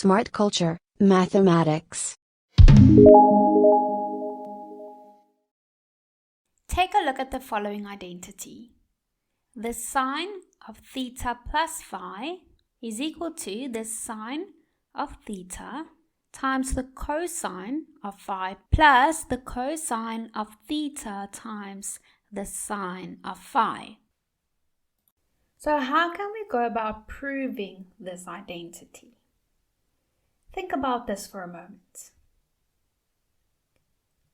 Smart Culture, Mathematics. Take a look at the following identity. The sine of theta plus phi is equal to the sine of theta times the cosine of phi plus the cosine of theta times the sine of phi. So how can we go about proving this identity? Think about this for a moment.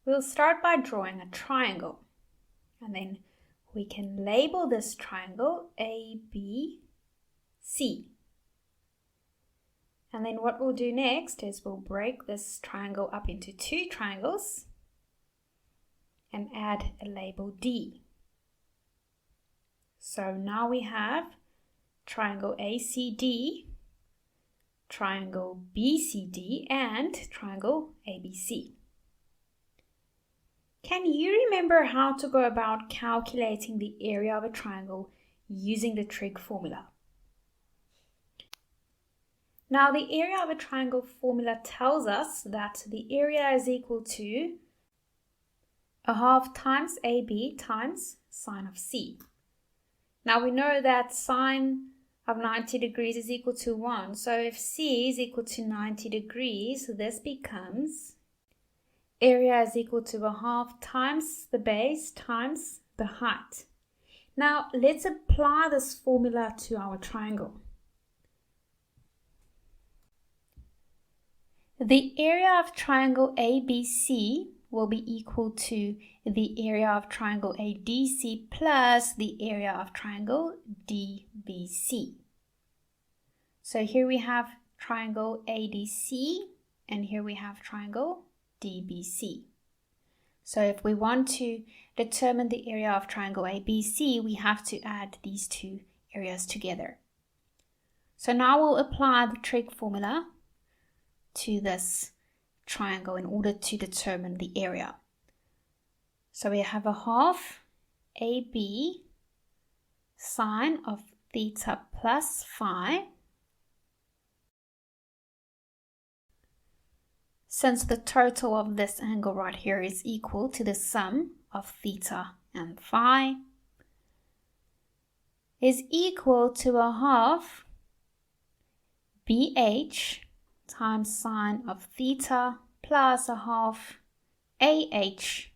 We'll start by drawing a triangle, and then we can label this triangle A, B, C. And then what we'll do next is we'll break this triangle up into two triangles and add a label D. So now we have triangle ACD, triangle BCD, and triangle ABC. Can you remember how to go about calculating the area of a triangle using the trig formula? Now, the area of a triangle formula tells us that the area is equal to a half times AB times sine of C. Now, we know that sine of 90 degrees is equal to 1. So if C is equal to 90 degrees, this becomes area is equal to a half times the base times the height. Now, let's apply this formula to our triangle. The area of triangle ABC will be equal to the area of triangle ADC plus the area of triangle DBC. So here we have triangle ADC and here we have triangle DBC. So if we want to determine the area of triangle ABC, we have to add these two areas together. So now we'll apply the trig formula to this triangle in order to determine the area. So we have a half AB sine of theta plus phi. Since the total of this angle right here is equal to the sum of theta and phi, is equal to a half BH times sine of theta plus a half AH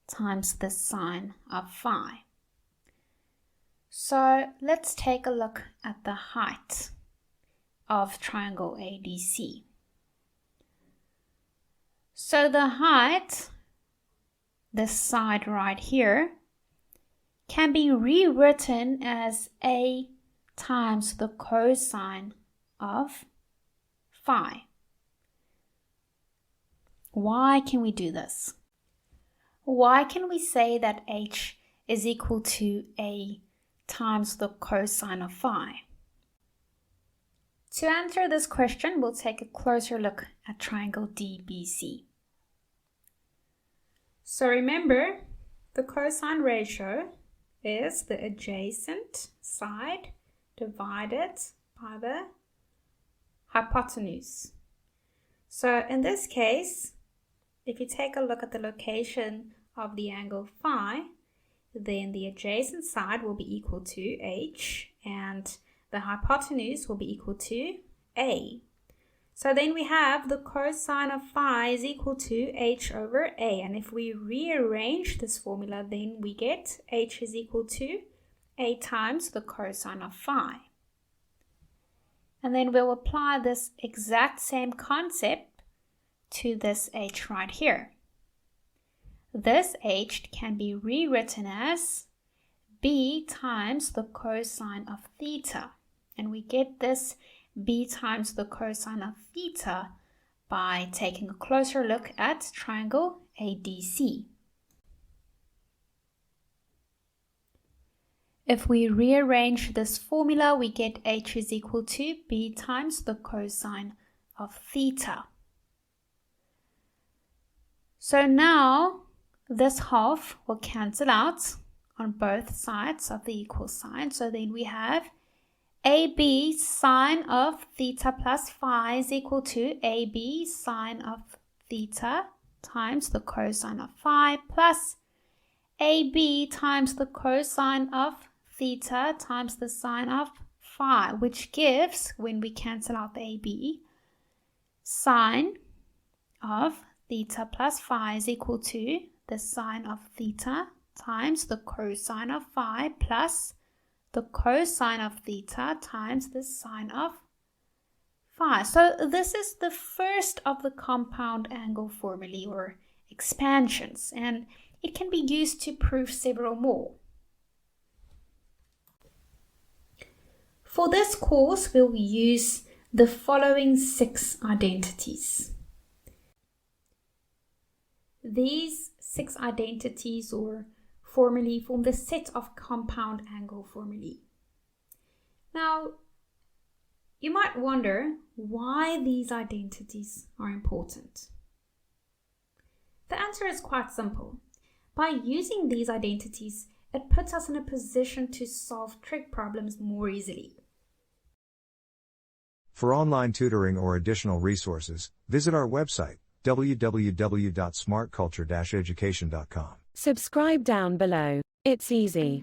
times the sine of phi. So let's take a look at the height of triangle ADC. So the height, this side right here, can be rewritten as A times the cosine of phi. Why can we do this? Why can we say that H is equal to A times the cosine of phi? To answer this question, we'll take a closer look at triangle DBC. So remember, the cosine ratio is the adjacent side divided by the hypotenuse. So in this case, if you take a look at the location of the angle phi, then the adjacent side will be equal to H and the hypotenuse will be equal to A. So then we have the cosine of phi is equal to H over A. And if we rearrange this formula, then we get H is equal to A times the cosine of phi. And then we'll apply this exact same concept to this H right here. This H can be rewritten as B times the cosine of theta. And we get this B times the cosine of theta by taking a closer look at triangle ADC. If we rearrange this formula, we get H is equal to B times the cosine of theta. So now this half will cancel out on both sides of the equal sign. So then we have AB sine of theta plus phi is equal to AB sine of theta times the cosine of phi plus AB times the cosine of theta times the sine of phi, which gives, when we cancel out the AB, sine of theta plus phi is equal to the sine of theta times the cosine of phi plus the cosine of theta times the sine of phi. So this is the first of the compound angle formulae or expansions, and it can be used to prove several more. For this course, we'll use the following 6 identities. These 6 identities or formulae form the set of compound angle formulae. Now, you might wonder why these identities are important. The answer is quite simple. By using these identities, it puts us in a position to solve trig problems more easily. For online tutoring or additional resources, visit our website, www.smartculture-education.com. Subscribe down below. It's easy.